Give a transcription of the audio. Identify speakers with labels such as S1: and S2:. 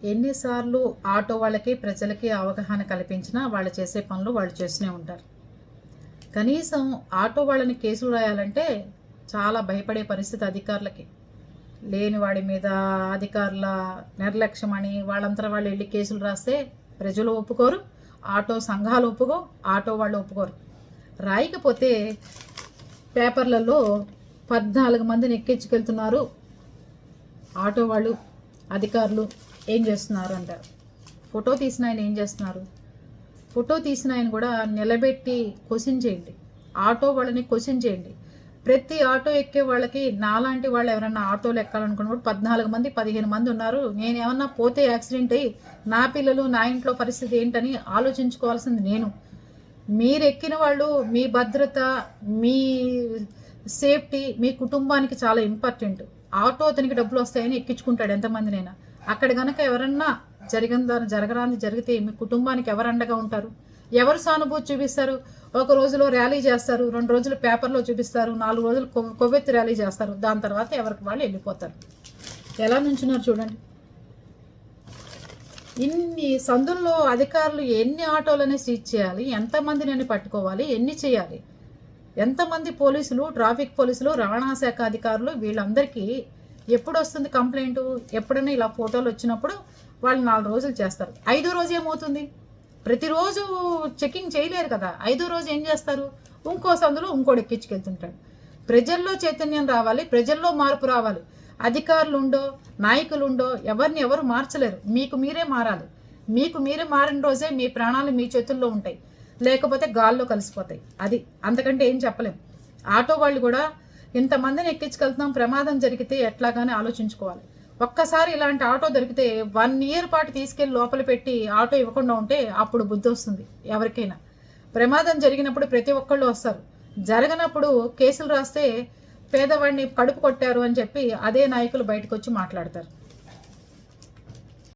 S1: ఎన్నిసార్లు ఆటో వాళ్ళకి ప్రజలకి అవగాహన కల్పించినా వాళ్ళు చేసే పనులు వాళ్ళు చేస్తూనే ఉంటారు. కనీసం ఆటో వాళ్ళని కేసులు రాయాలంటే చాలా భయపడే పరిస్థితి అధికారులకి. లేని వాడి మీద అధికారుల నిర్లక్ష్యం అని వాళ్ళంతా వాళ్ళు వెళ్ళి కేసులు రాస్తే ప్రజలు ఒప్పుకోరు, ఆటో సంఘాలు ఒప్పుకో, ఆటో వాళ్ళు ఒప్పుకోరు. రాయకపోతే పేపర్లలో 14 మందిని ఎక్కించుకెళ్తున్నారు ఆటో వాళ్ళు, అధికారులు ఏం చేస్తున్నారు అంటారు. ఫోటో తీసిన ఆయన ఏం చేస్తున్నారు? ఫోటో తీసిన ఆయన కూడా నిలబెట్టి క్వశ్చన్ చేయండి, ఆటో వాళ్ళని క్వశ్చన్ చేయండి. ప్రతి ఆటో ఎక్కే వాళ్ళకి నాలాంటి వాళ్ళు ఎవరన్నా ఆటోలు ఎక్కాలనుకున్నప్పుడు 14 మంది 15 మంది ఉన్నారు. నేను ఏమన్నా పోతే యాక్సిడెంట్ అయ్యి నా పిల్లలు నా ఇంట్లో పరిస్థితి ఏంటని ఆలోచించుకోవాల్సింది నేను. మీరు ఎక్కిన వాళ్ళు మీ భద్రత, మీ సేఫ్టీ, మీ కుటుంబానికి చాలా ఇంపార్టెంట్. ఆటో అతనికి డబ్బులు వస్తాయని ఎక్కించుకుంటాడు ఎంతమందినైనా. అక్కడ కనుక ఎవరన్నా జరగరాని జరిగితే మీ కుటుంబానికి ఎవరు అండగా ఉంటారు? ఎవరు సానుభూతి చూపిస్తారు? ఒక రోజులో ర్యాలీ చేస్తారు, 2 రోజులు పేపర్లో చూపిస్తారు, 4 రోజులు కొవ్వెత్తి ర్యాలీ చేస్తారు, దాని తర్వాత ఎవరికి వాళ్ళు వెళ్ళిపోతారు. ఎలా నుంచున్నారు చూడండి. ఇన్ని సందుల్లో అధికారులు ఎన్ని ఆటోలని సీజ్ చేయాలి, ఎంతమందిని పట్టుకోవాలి, ఎన్ని చేయాలి, ఎంతమంది పోలీసులు, ట్రాఫిక్ పోలీసులు, రవాణా శాఖ అధికారులు, వీళ్ళందరికీ ఎప్పుడు వస్తుంది కంప్లైంట్? ఎప్పుడైనా ఇలా ఫోటోలు వచ్చినప్పుడు వాళ్ళు 4 రోజులు చేస్తారు. 5వ రోజు ఏమవుతుంది? ప్రతిరోజు చెకింగ్ చేయలేరు కదా. 5వ రోజు ఏం చేస్తారు? ఇంకో సందులో ఇంకోటి ఎక్కించుకెళ్తుంటాడు. ప్రజల్లో చైతన్యం రావాలి, ప్రజల్లో మార్పు రావాలి. అధికారులు ఉండో, నాయకులు ఉండో ఎవరిని ఎవరు మార్చలేరు. మీకు మీరే మారాలి. మీకు మీరే మారిన రోజే మీ ప్రాణాలు మీ చేతుల్లో ఉంటాయి, లేకపోతే గాల్లో కలిసిపోతాయి. అది అంతకంటే ఏం చెప్పలేం. ఆటో వాళ్ళు కూడా ఇంతమందిని ఎక్కించుకెళ్తున్నాం, ప్రమాదం జరిగితే ఎట్లాగానే ఆలోచించుకోవాలి. ఒక్కసారి ఇలాంటి ఆటో దొరికితే 1 ఇయర్ పాటు తీసుకెళ్ళి లోపల పెట్టి ఆటో ఇవ్వకుండా ఉంటే అప్పుడు బుద్ధి వస్తుంది ఎవరికైనా. ప్రమాదం జరిగినప్పుడు ప్రతి ఒక్కళ్ళు వస్తారు, జరగనప్పుడు కేసులు రాస్తే పేదవాడిని కడుపు కొట్టారు అని చెప్పి అదే నాయకులు బయటకు వచ్చి మాట్లాడతారు.